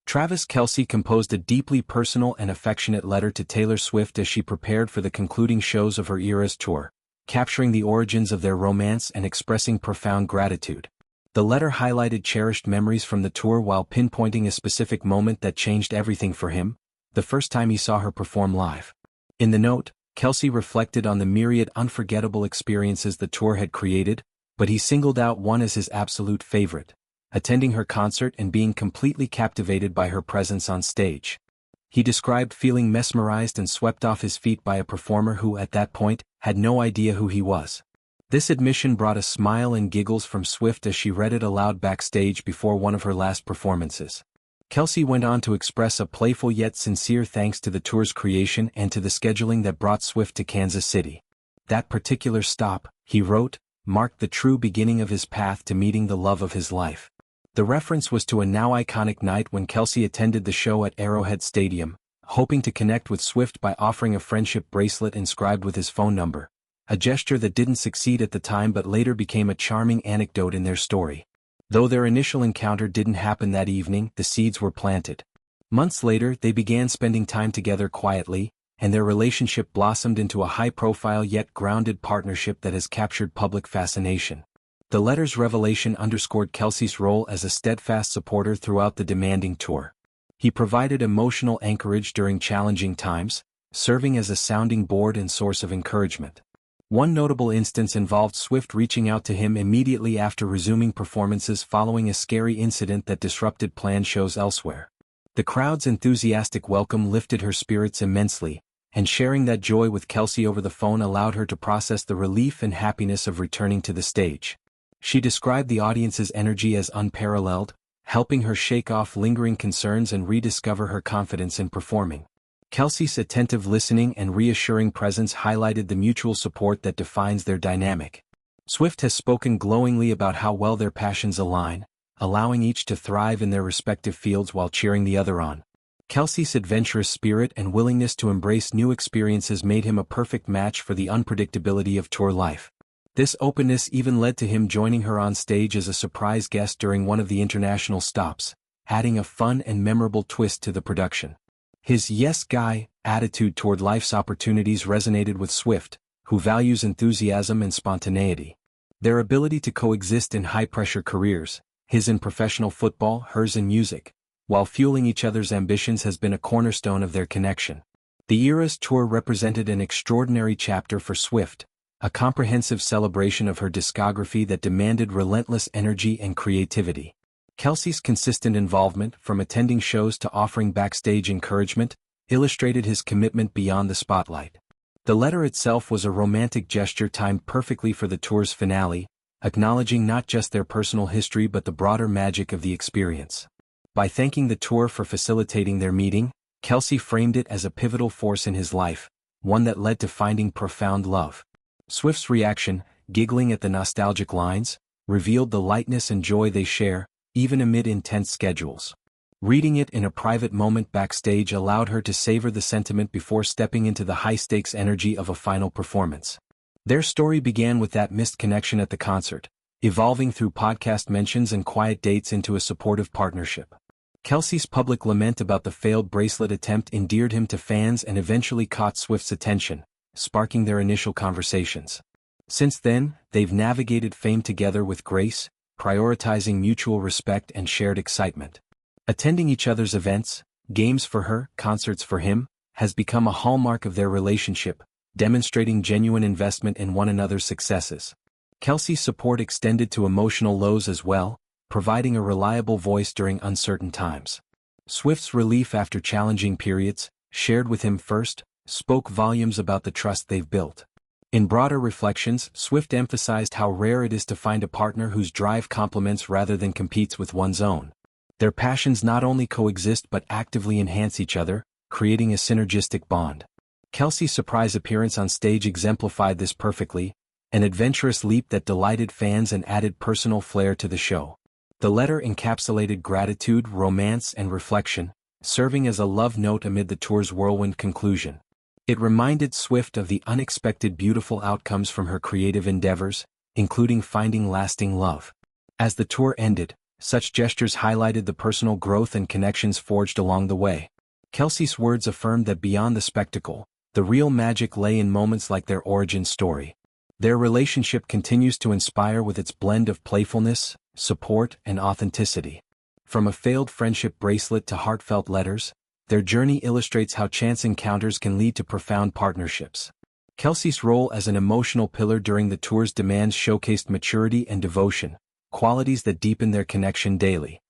Travis Kelce composed a deeply personal and affectionate letter to Taylor Swift as she prepared for the concluding shows of her Eras tour, capturing the origins of their romance and expressing profound gratitude. The letter highlighted cherished memories from the tour while pinpointing a specific moment that changed everything for him, the first time he saw her perform live. In the note, Kelce reflected on the myriad unforgettable experiences the tour had created, but he singled out one as his absolute favorite: attending her concert and being completely captivated by her presence on stage. He described feeling mesmerized and swept off his feet by a performer who, at that point, had no idea who he was. This admission brought a smile and giggles from Swift as she read it aloud backstage before one of her last performances. Kelce went on to express a playful yet sincere thanks to the tour's creation and to the scheduling that brought Swift to Kansas City. That particular stop, he wrote, marked the true beginning of his path to meeting the love of his life. The reference was to a now iconic night when Kelce attended the show at Arrowhead Stadium, hoping to connect with Swift by offering a friendship bracelet inscribed with his phone number, a gesture that didn't succeed at the time but later became a charming anecdote in their story. Though their initial encounter didn't happen that evening, the seeds were planted. Months later, they began spending time together quietly, and their relationship blossomed into a high-profile yet grounded partnership that has captured public fascination. The letter's revelation underscored Kelce's role as a steadfast supporter throughout the demanding tour. He provided emotional anchorage during challenging times, serving as a sounding board and source of encouragement. One notable instance involved Swift reaching out to him immediately after resuming performances following a scary incident that disrupted planned shows elsewhere. The crowd's enthusiastic welcome lifted her spirits immensely, and sharing that joy with Kelce over the phone allowed her to process the relief and happiness of returning to the stage. She described the audience's energy as unparalleled, helping her shake off lingering concerns and rediscover her confidence in performing. Kelce's attentive listening and reassuring presence highlighted the mutual support that defines their dynamic. Swift has spoken glowingly about how well their passions align, allowing each to thrive in their respective fields while cheering the other on. Kelce's adventurous spirit and willingness to embrace new experiences made him a perfect match for the unpredictability of tour life. This openness even led to him joining her on stage as a surprise guest during one of the international stops, adding a fun and memorable twist to the production. His "yes guy" attitude toward life's opportunities resonated with Swift, who values enthusiasm and spontaneity. Their ability to coexist in high-pressure careers, his in professional football, hers in music, while fueling each other's ambitions has been a cornerstone of their connection. The Eras tour represented an extraordinary chapter for Swift, a comprehensive celebration of her discography that demanded relentless energy and creativity. Kelce's consistent involvement, from attending shows to offering backstage encouragement, illustrated his commitment beyond the spotlight. The letter itself was a romantic gesture timed perfectly for the tour's finale, acknowledging not just their personal history but the broader magic of the experience. By thanking the tour for facilitating their meeting, Kelce framed it as a pivotal force in his life, one that led to finding profound love. Swift's reaction, giggling at the nostalgic lines, revealed the lightness and joy they share, even amid intense schedules. Reading it in a private moment backstage allowed her to savor the sentiment before stepping into the high-stakes energy of a final performance. Their story began with that missed connection at the concert, evolving through podcast mentions and quiet dates into a supportive partnership. Kelce's public lament about the failed bracelet attempt endeared him to fans and eventually caught Swift's attention, sparking their initial conversations. Since then, they've navigated fame together with grace, prioritizing mutual respect and shared excitement. Attending each other's events, games for her, concerts for him, has become a hallmark of their relationship, demonstrating genuine investment in one another's successes. Kelce's support extended to emotional lows as well, providing a reliable voice during uncertain times. Swift's relief after challenging periods, shared with him first, spoke volumes about the trust they've built. In broader reflections, Swift emphasized how rare it is to find a partner whose drive complements rather than competes with one's own. Their passions not only coexist but actively enhance each other, creating a synergistic bond. Kelce's surprise appearance on stage exemplified this perfectly, an adventurous leap that delighted fans and added personal flair to the show. The letter encapsulated gratitude, romance, and reflection, serving as a love note amid the tour's whirlwind conclusion. It reminded Swift of the unexpected beautiful outcomes from her creative endeavors, including finding lasting love. As the tour ended, Such gestures highlighted the personal growth and connections forged along the way. Kelce's words affirmed that beyond the spectacle, the real magic lay in moments like their origin story. Their relationship continues to inspire with its blend of playfulness, support, and authenticity. From a failed friendship bracelet to heartfelt letters, their journey illustrates how chance encounters can lead to profound partnerships. Kelce's role as an emotional pillar during the tour's demands showcased maturity and devotion, qualities that deepen their connection daily.